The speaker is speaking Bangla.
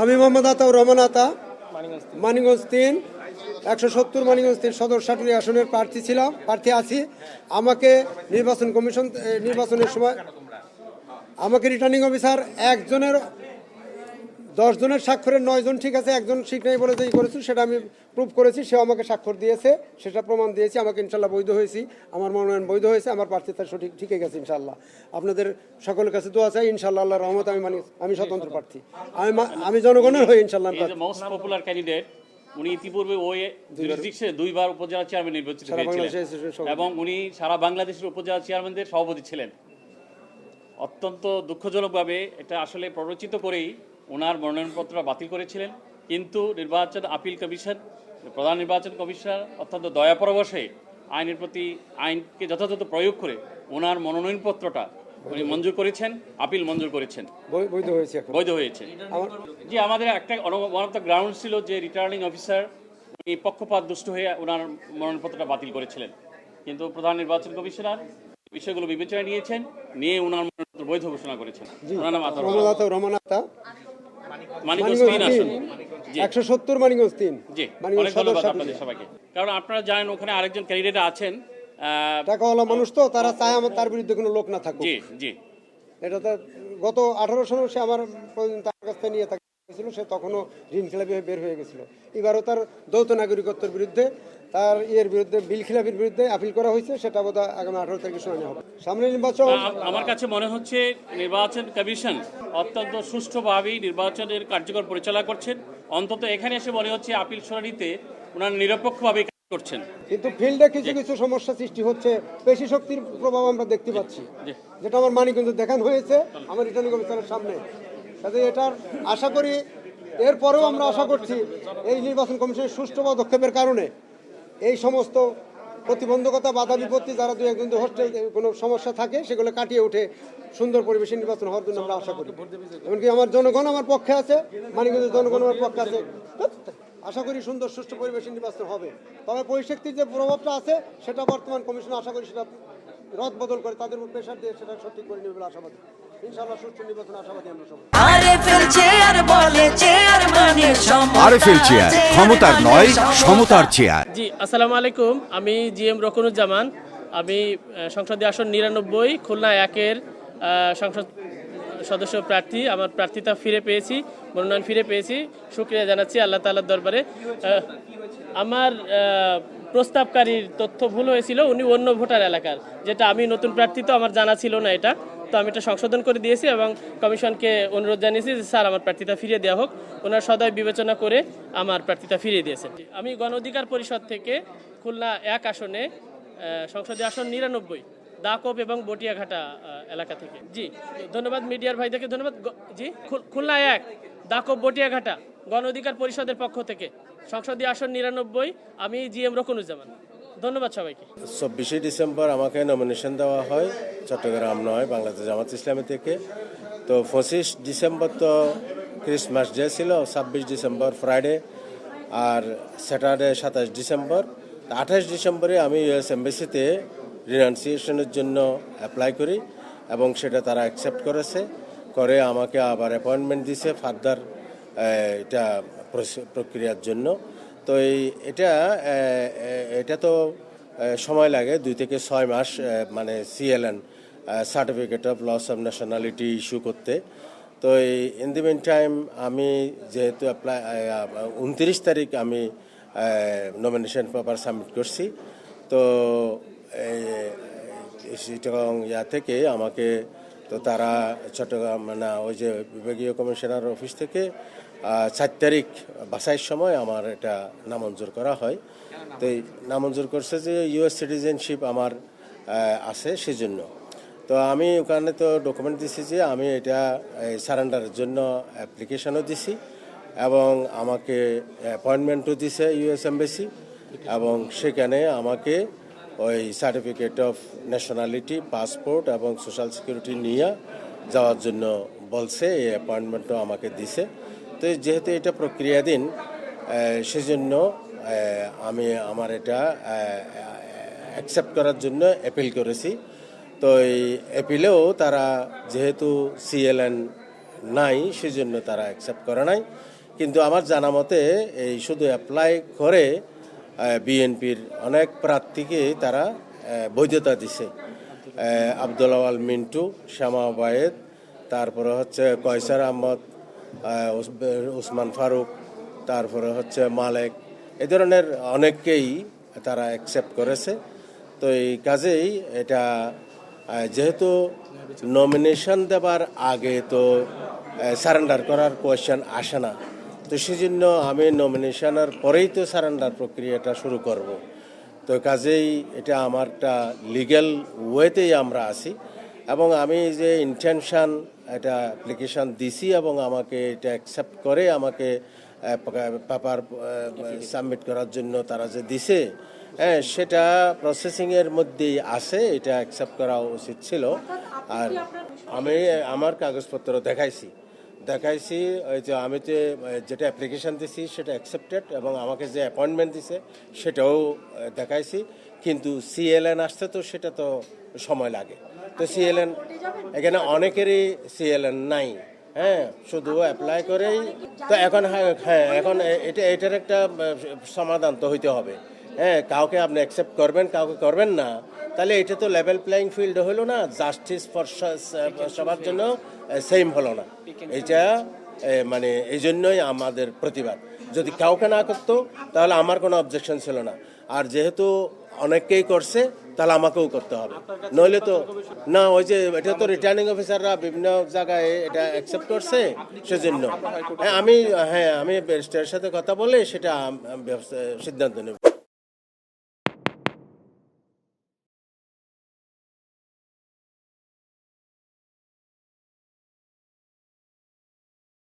আমি মোহাম্মদ আতাউর রহমান আতা, মানিকগঞ্জ ৩, ১৭০ মানিকগঞ্জ ৩ সদর সাটুরি আসনের প্রার্থী আছি। আমাকে নির্বাচন কমিশন নির্বাচনের সময় আমাকে রিটার্নিং অফিসার ১ জনের স্বাক্ষরের ৯ জন ঠিক আছে, একজন ঠিক নেই বলে যে করেছি সেটা আমি প্রুভ করেছি, সেও আমাকে স্বাক্ষর দিয়েছে, সেটা প্রমাণ দিয়েছি। আমাকে ইনশাল্লাহ বৈধ হয়েছি, আমার মনোনয়ন বৈধ হয়েছে, আমার প্রার্থিতা সঠিক ঠিকই গেছে ইনশাল্লাহ। আপনাদের সকলের কাছে দোয়া চাই, ইনশাল্লাহ আল্লাহর রহমত আমি স্বতন্ত্র প্রার্থী, আমি জনগণের হয়ে ইনশাল্লাহ। মোস্ট পপুলার ক্যান্ডিডেট, উনি ইতিপূর্বে ওই জুরিসডিকশনে 2 বার উপজেলা চেয়ারম্যান নির্বাচিত হয়েছিলেন এবং উনি সারা বাংলাদেশের উপজেলা চেয়ারম্যানদের সভাপতি ছিলেন। অত্যন্ত দুঃখজনকভাবে এটা আসলে প্ররোচিত করেই ওনার মনোনয়নপত্র বাতিল করেছিলেন, কিন্তু নির্বাচন আপিল কমিশন, প্রধান নির্বাচন কমিশনার অত্যন্ত দয়াপরবশে আইনকে যথাযথ প্রয়োগ করে ওনার মনোনয়নপত্রটা উনি মঞ্জুর করেছেন, আপিল মঞ্জুর করেছেন, বৈধ হয়েছে। জি, আমাদের একটা ওয়ান অফ দ্য গ্রাউন্ড ছিল যে রিটার্নিং অফিসার উনি পক্ষপাত দুষ্ট হয়ে ওনার মনোনয়নপত্রটা বাতিল করেছিলেন, কিন্তু প্রধান নির্বাচন কমিশনার বিষয়গুলো বিবেচনায় নিয়েছেন, নিয়ে ওনার মনোনয়নপত্র বৈধ ঘোষণা করেছেন। ওনার নাম আতাউর রহমান আতা, মানিকগঞ্জ ৩ আসন, ১৭০ মানিকগঞ্জ ৩। জি, অনেক ধন্যবাদ আপনাদের সবাইকে। কারণ আপনারা জানেন ওখানে আরেকজন ক্যান্ডিডেট আছেন, টাকাওয়ালা মানুষ, তো তারা চায় আমার তার বিরুদ্ধে কোনো লোক না থাকুক। জি জি, এটা তো গত 18 সনে সে আমার তার কাছ থেকে নিয়ে ছিল, সে তখনও ঋণ খেলাপি বের হয়ে গেছিল। এবারও তার যৌথ নাগরিকত্বের বিরুদ্ধে, তার বিরুদ্ধে বিল খিলাফির বিরুদ্ধে আপিল করা হয়েছে, সেটা বোধহয় আগামী 18 তারিখে শুনানি হবে। সামনে নির্বাচন, আমার কাছে মনে হচ্ছে নির্বাচন কমিশন অত্যন্ত সুষ্ঠুভাবেই নির্বাচনের কার্যকর পরিচালনা করছেন। অন্তত এখানে এসে মনে হচ্ছে আপিল শুনানিতে ওনার নিরপেক্ষভাবে করছেন, কিন্তু ফিল্ডে কিছু কিছু সমস্যা সৃষ্টি হচ্ছে, পেশি শক্তির প্রভাব আমরা দেখতে পাচ্ছি, যেটা আমার মানিকগঞ্জে দেখানো হয়েছে আমার রিটার্নিং অফিসারের সামনে। কাজে এটার আশা করি, এরপরেও আমরা আশা করছি এই নির্বাচন কমিশনের সুষ্ঠু পদক্ষেপের কারণে এই সমস্ত প্রতিবন্ধকতা, বাধা বিপত্তি, যারা 2-1 জন হোস্টেল কোনো সমস্যা থাকে সেগুলো কাটিয়ে উঠে সুন্দর পরিবেশে নির্বাচন হওয়ার জন্য আমরা আশা করি। এমনকি আমার জনগণ আমার পক্ষে আছে, মানিকগঞ্জের জনগণ আমার পক্ষে আছে, আশা করি সুন্দর সুষ্ঠু পরিবেশে নির্বাচন হবে। তবে পরিশক্তির যে প্রভাবটা আছে সেটা বর্তমান কমিশন আশা করি সেটা রদ বদল করে তাদের উপর প্রেশার দিয়ে সেটা সঠিক করে নেবে বলে আশাবাদী। ইনশাআল্লাহ সুষ্ঠু নির্বাচন আশাবাদী আমরা সবাই। আরএফএল চেয়ার, ক্ষমতার নয় সমতার চেয়ার। জি, আসসালামু আলাইকুম। আমি জিএম রকনুজ্জামান। আমি সংসদীয় আসন 99 খুলনা 1-এর সংসদ সদস্য প্রার্থী। আমার প্রার্থিতা ফিরে পেয়েছি, মনোনয়ন ফিরে পেয়েছি, শুকরিয়া জানাচ্ছি আল্লাহ তাআলার দরবারে। আমার প্রস্তাবকারীর তথ্য ভুল হয়েছিল, উনি অন্য ভোটার এলাকার, যেটা আমি নতুন প্রার্থী, তো আমার জানা ছিল না এটা, তো আমি এটা সংশোধন করে দিয়েছি এবং কমিশনকে অনুরোধ জানিয়েছি যে স্যার আমার প্রার্থিতা ফিরিয়ে দেওয়া হোক। ওনার সদয় বিবেচনা করে আমার প্রার্থিতা ফিরিয়ে দিয়েছেন। আমি গণ অধিকার পরিষদ থেকে খুলনা 1 আসনে সংসদীয় আসন 99 দাকব এবং বটিয়াঘাটা এলাকা থেকে। জি, ধন্যবাদ মিডিয়ার ভাইদেরকে, ধন্যবাদ। জি, খুলনা 1 দাকব বটিয়াঘাটা গণ অধিকার পরিষদের পক্ষ থেকে সংসদীয় আসন 99, আমি জিএম রকনুজ্জামান। ধন্যবাদ সবাইকে। 24 ডিসেম্বর আমাকে নমিনেশন দেওয়া হয় চট্টগ্রাম নয় বাংলাদেশ জামাত ইসলামী থেকে। তো 25 ডিসেম্বর তো ক্রিসমাস ডে ছিল, 26 ডিসেম্বর ফ্রাইডে, আর স্যাটারডে 27 ডিসেম্বর। 28 ডিসেম্বরে আমি ইউএস এমবাসিতে রিনাউন্সিয়েশনের জন্য অ্যাপ্লাই করি এবং সেটা তারা অ্যাকসেপ্ট করে আমাকে আবার অ্যাপয়েন্টমেন্ট দিছে ফার্দার এটা প্রক্রিয়ার জন্য। তো এটা তো সময় লাগে 2 থেকে 6 মাস, মানে CLN certificate of loss of nationality issue করতে। তো ইন দি মিন টাইম আমি যেহেতু 29 তারিখ আমি নমিনেশন পেপার সাবমিট করছি, তো চিটাগং থেকে আমাকে তো তারা চট্টগ্রাম ওই যে বিভাগীয় কমিশনার অফিস থেকে 4 তারিখ বাছাইয়ের সময় আমার এটা নামঞ্জুর করা হয়। তো এই নামঞ্জুর করছে যে US সিটিজেনশিপ আমার আছে সেজন্য। তো আমি ওখানে তো ডকুমেন্ট দিছি যে আমি এটা সারেন্ডারের জন্য অ্যাপ্লিকেশনও দিছি এবং আমাকে অ্যাপয়েন্টমেন্টও দিছে US এমবাসি, এবং সেখানে আমাকে ওই সার্টিফিকেট অফ ন্যাশনালিটি, পাসপোর্ট এবং সোশ্যাল সিকিউরিটি নিয়ে যাওয়ার জন্য বলছে, এই অ্যাপয়েন্টমেন্টও আমাকে দিছে। তো যেহেতু এটা প্রক্রিয়াধীন সেজন্য আমি আমার এটা অ্যাকসেপ্ট করার জন্য অ্যাপিল করেছি। তো এই অ্যাপিলেও তারা যেহেতু CLN নাই, সেজন্য তারা অ্যাকসেপ্ট করে নাই। কিন্তু আমার জানা মতে এই শুধু অ্যাপ্লাই করে বিএনপির অনেক প্রার্থীকে তারা বৈধতা দিছে। আব্দুল আওয়াল মিন্টু, শ্যামা ওবায়েদ, তারপরে হচ্ছে কয়সার আহমদ, উসমান ফারুক, তারপরে হচ্ছে মালেক, এ ধরনের অনেককেই তারা অ্যাকসেপ্ট করেছে। তো এই কাজেই এটা যেহেতু নমিনেশন দেবার আগে তো সারেন্ডার করার কোয়েশ্চেন আসে না, তো সেজন্য আমি নমিনেশনের পরেই তো সারেন্ডার প্রক্রিয়াটা শুরু করব। তো কাজেই এটা আমারটা লিগ্যাল ওয়েতেই আমরা আছি, এবং আমি যে ইন্টেনশন এটা অ্যাপ্লিকেশন দিছি এবং আমাকে এটা অ্যাকসেপ্ট করে আমাকে পেপার সাবমিট করার জন্য তারা যে দিছে, হ্যাঁ, সেটা প্রসেসিংয়ের মধ্যেই আছে, এটা অ্যাকসেপ্ট করা উচিত ছিল। আর আমি আমার কাগজপত্র দেখাইছি, ওই যে আমি যে যেটা অ্যাপ্লিকেশন দিছি সেটা অ্যাকসেপ্টেড, এবং আমাকে যে অ্যাপয়েন্টমেন্ট দিছে সেটাও দেখাইছি। কিন্তু সিএলএন আসতে তো সেটা তো সময় লাগে। তো সিএলএন এখানে অনেকেরই সিএলএন নাই, হ্যাঁ, শুধু অ্যাপ্লাই করেই তো এখন। হ্যাঁ, এখন এটার একটা সমাধান তো হইতে হবে। হ্যাঁ, কাউকে আপনি অ্যাকসেপ্ট করবেন, কাউকে করবেন না, তাহলে এটা তো লেভেল প্লেইং ফিল্ড হলো না, জাস্টিস ফর সবার জন্য সেম হলো না। এটা মানে এই জন্যই আমাদের প্রতিবাদ। যদি কাউকে না করতো তাহলে আমার কোনো অবজেকশন ছিল না, আর যেহেতু অনেককেই করছে তাহলে আমাকেও করতে হবে, নইলে তো না। ওই যে এটা তো রিটার্নিং অফিসাররা বিভিন্ন জায়গায় এটা অ্যাকসেপ্ট করছে, সেজন্য আমি ব্যারিস্টারের সাথে কথা বলে সেটা সিদ্ধান্ত নেব।